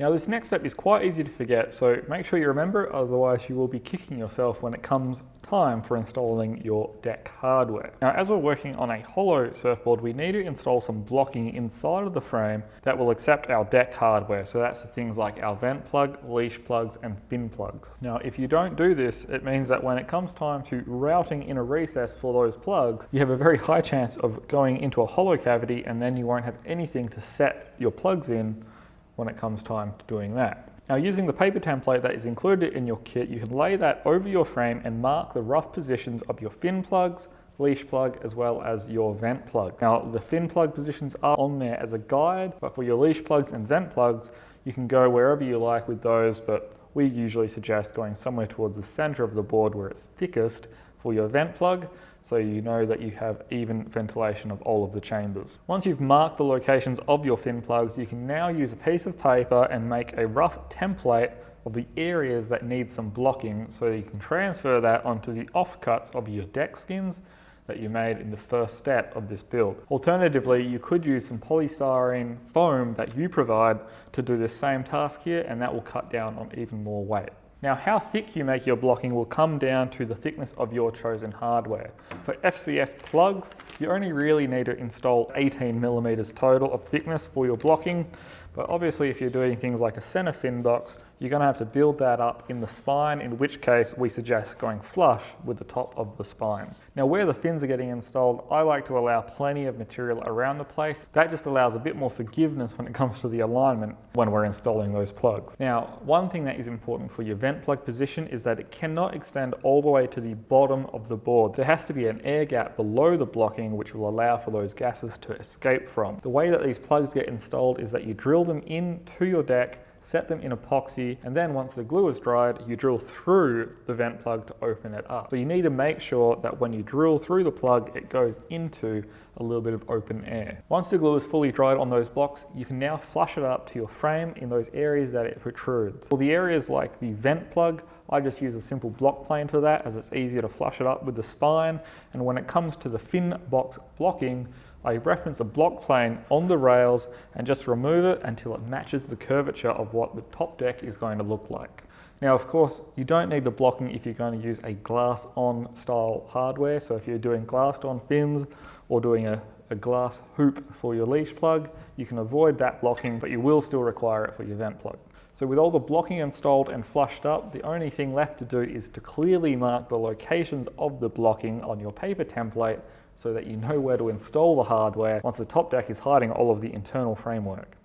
Now this next step is quite easy to forget, so make sure you remember it, otherwise you will be kicking yourself when it comes time for installing your deck hardware. Now as we're working on a hollow surfboard, we need to install some blocking inside of the frame that will accept our deck hardware. So that's the things like our vent plug, leash plugs and fin plugs. Now if you don't do this, it means that when it comes time to routing in a recess for those plugs, you have a very high chance of going into a hollow cavity, and then you won't have anything to set your plugs in when it comes time to doing that. Now using the paper template that is included in your kit, you can lay that over your frame and mark the rough positions of your fin plugs, leash plug, as well as your vent plug. Now the fin plug positions are on there as a guide, but for your leash plugs and vent plugs, you can go wherever you like with those, but we usually suggest going somewhere towards the center of the board where it's thickest for your vent plug, so you know that you have even ventilation of all of the chambers. Once you've marked the locations of your fin plugs, you can now use a piece of paper and make a rough template of the areas that need some blocking, so you can transfer that onto the offcuts of your deck skins that you made in the first step of this build. Alternatively, you could use some polystyrene foam that you provide to do the same task here, and that will cut down on even more weight. Now, how thick you make your blocking will come down to the thickness of your chosen hardware. For FCS plugs, you only really need to install 18 millimeters total of thickness for your blocking, but obviously if you're doing things like a center fin box, you're going to have to build that up in the spine, in which case we suggest going flush with the top of the spine. Now where the fins are getting installed, I like to allow plenty of material around the place. That just allows a bit more forgiveness when it comes to the alignment when we're installing those plugs. Now, one thing that is important for your vent plug position is that it cannot extend all the way to the bottom of the board. There has to be an air gap below the blocking which will allow for those gases to escape from. The way that these plugs get installed is that you drill them into your deck, set them in epoxy, and then once the glue is dried, you drill through the vent plug to open it up. So you need to make sure that when you drill through the plug, it goes into a little bit of open air. Once the glue is fully dried on those blocks, you can now flush it up to your frame in those areas that it protrudes. For the areas like the vent plug, I just use a simple block plane for that, as it's easier to flush it up with the spine. And when it comes to the fin box blocking, I reference a block plane on the rails and just remove it until it matches the curvature of what the top deck is going to look like. Now, of course, you don't need the blocking if you're going to use a glass-on style hardware. So if you're doing glassed-on fins or doing a glass hoop for your leash plug, you can avoid that blocking, but you will still require it for your vent plug. So with all the blocking installed and flushed up, the only thing left to do is to clearly mark the locations of the blocking on your paper template so that you know where to install the hardware once the top deck is hiding all of the internal framework.